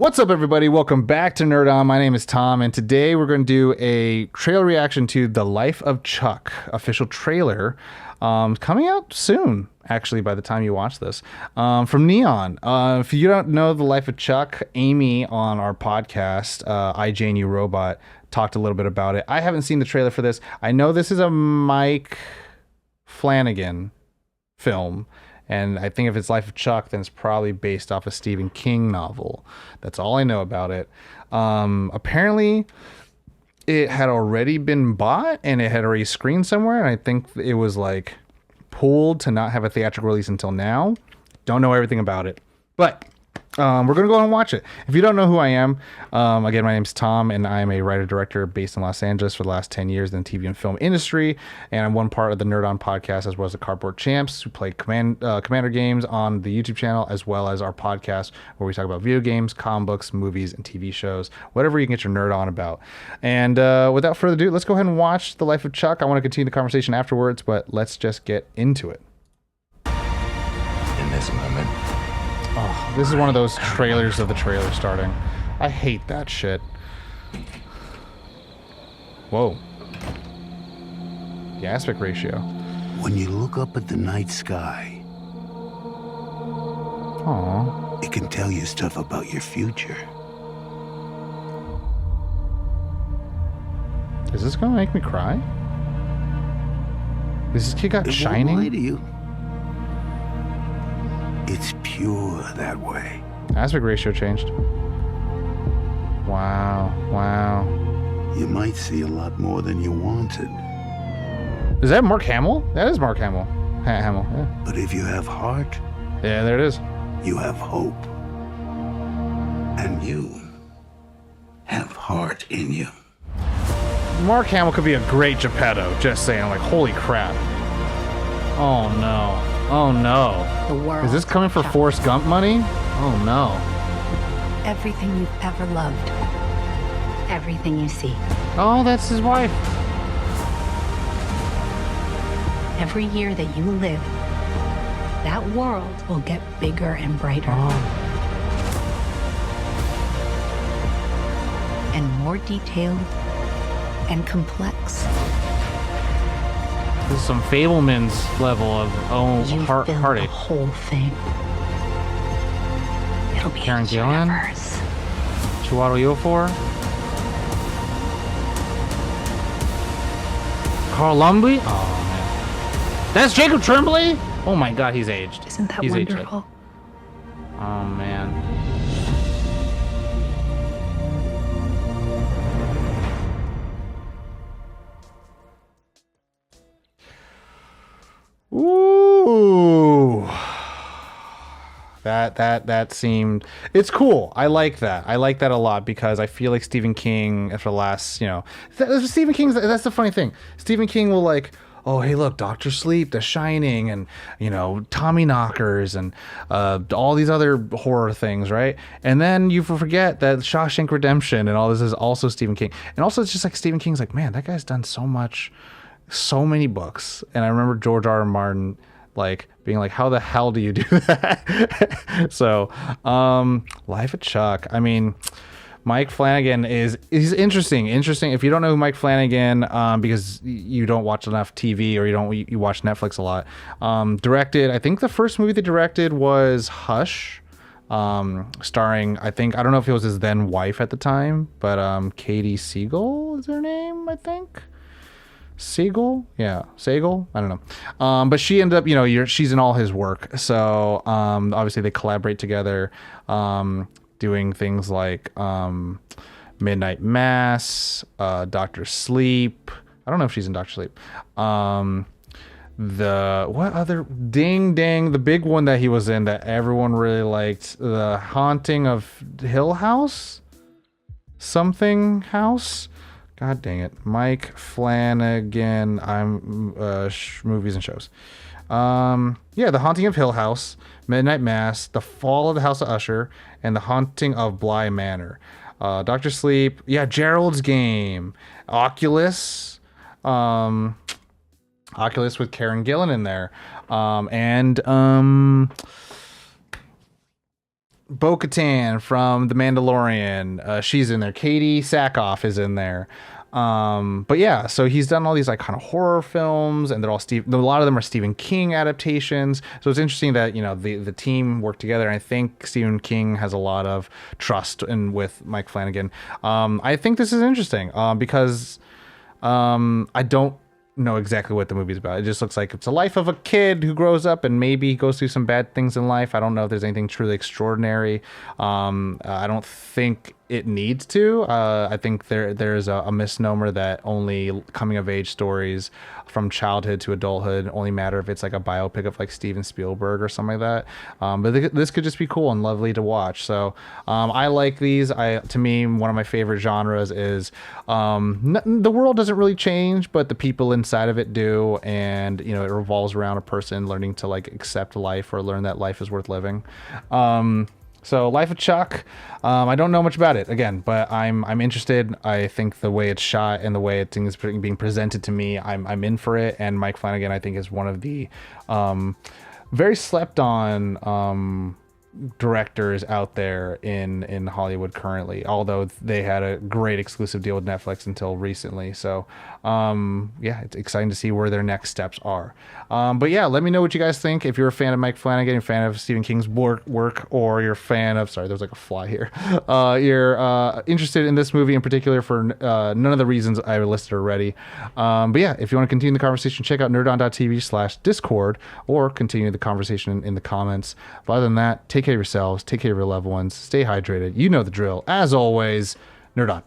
What's up, everybody? Welcome back to Nerd On. My name is Tom, and today we're going to do a trailer reaction to The Life of Chuck official trailer, coming out soon, actually, by the time you watch this, from Neon. If you don't know The Life of Chuck, Amy on our podcast, I, Jane, You Robot, talked a little bit about it. I haven't seen the trailer for this. I know this is a Mike Flanagan film. And I think if it's Life of Chuck, then it's probably based off a Stephen King novel. That's all I know about it. Apparently, it had already been bought and it had already screened somewhere. And I think it was like pulled to not have a theatrical release until now. Don't know everything about it. But we're going to go and watch it. If you don't know who I am, again, my name's Tom, and I'm a writer-director based in Los Angeles for the last 10 years in the TV and film industry, and I'm one part of the Nerd On podcast, as well as the Cardboard Champs, who play Commander games on the YouTube channel, as well as our podcast, where we talk about video games, comic books, movies, and TV shows, whatever you can get your nerd on about. And without further ado, let's go ahead and watch The Life of Chuck. I want to continue the conversation afterwards, but let's just get into it. In this moment, oh, this is one of those trailers of the trailer starting. I hate that shit. Whoa. The aspect ratio. When you look up at the night sky, Aww. it can tell you stuff about your future. Is this gonna make me cry? This kid got It shining? won't lie to you. It's pure that way. Aspect ratio changed. Wow. Wow. You might see a lot more than you wanted. Is that Mark Hamill? That is Mark Hamill. Hamill, yeah. But if you have heart, Yeah, there it is. you have hope. And you have heart in you. Mark Hamill could be a great Geppetto, just saying, like, holy crap. Oh no. Oh no. The world. Is this coming for Forrest Gump money? Oh no. Everything you've ever loved. Everything you see. Oh, that's his wife. Every year that you live, that world will get bigger and brighter. Oh. And more detailed and complex. This is some Fableman's level of You build the heartache. whole thing. It'll be Karen a Gillan? universe. Chiwetel Ejiofor? Carl Lumbly? Oh man. That's Jacob Tremblay? Oh my god, he's aged. Isn't that He's aged. wonderful? Oh man. Ooh. That seemed, it's cool. I like that. I like that a lot because I feel like Stephen King, for the last, Stephen King's, that's the funny thing. Stephen King will like, oh, hey, look, Doctor Sleep, The Shining, and, Tommy Knockers, and all these other horror things, right? And then you forget that Shawshank Redemption and all this is also Stephen King. And also it's just like Stephen King's like, man, that guy's done so much, so many books. And I remember George R. R. Martin like being like, how the hell do you do that? So Life of Chuck, I mean, Mike Flanagan he's interesting. If you don't know who Mike Flanagan, because you don't watch enough TV or you watch Netflix a lot, directed, I think the first movie they directed was Hush, starring, I don't know if it was his then wife at the time, but Katie Siegel is her name, I think. Siegel? Yeah, Siegel? I don't know. But she ended up, she's in all his work. So obviously they collaborate together, doing things like Midnight Mass, Doctor Sleep. I don't know if she's in Doctor Sleep. What other? Ding Dang, the big one that he was in that everyone really liked, The Haunting of Hill House? Something House? God dang it. Mike Flanagan, movies and shows. The Haunting of Hill House, Midnight Mass, The Fall of the House of Usher, and The Haunting of Bly Manor. Doctor Sleep, Gerald's Game, Oculus with Karen Gillan in there, and Bo-Katan from The Mandalorian, she's in there. Katie Sackhoff is in there. But yeah, so he's done all these like kind of horror films, and they're all a lot of them are Stephen King adaptations. So it's interesting that, you know, the team worked together. And I think Stephen King has a lot of trust in with Mike Flanagan. I think this is interesting because I don't know exactly what the movie's about. It just looks like it's a life of a kid who grows up and maybe goes through some bad things in life. I don't know if there's anything truly extraordinary. I don't think it needs to. I think there's a misnomer that only coming of age stories from childhood to adulthood only matter if it's like a biopic of like Steven Spielberg or something like that. But this could just be cool and lovely to watch. So I like these. To me, one of my favorite genres is the world doesn't really change, but the people inside of it do, and you know, it revolves around a person learning to like accept life or learn that life is worth living. So Life of Chuck, I don't know much about it again, but I'm interested. I think the way it's shot and the way things being presented to me, I'm in for it. And Mike Flanagan, I think, is one of the very slept on directors out there in Hollywood currently, although they had a great exclusive deal with Netflix until recently. So yeah, it's exciting to see where their next steps are. But yeah, let me know what you guys think. If you're a fan of Mike Flanagan, a fan of Stephen King's work, or you're a fan of, sorry, there's like a fly here. You're interested in this movie in particular for none of the reasons I listed already. But yeah, if you want to continue the conversation, check out nerdon.tv/discord or continue the conversation in the comments. But other than that, take care of yourselves, take care of your loved ones, stay hydrated. You know the drill. As always, nerd on.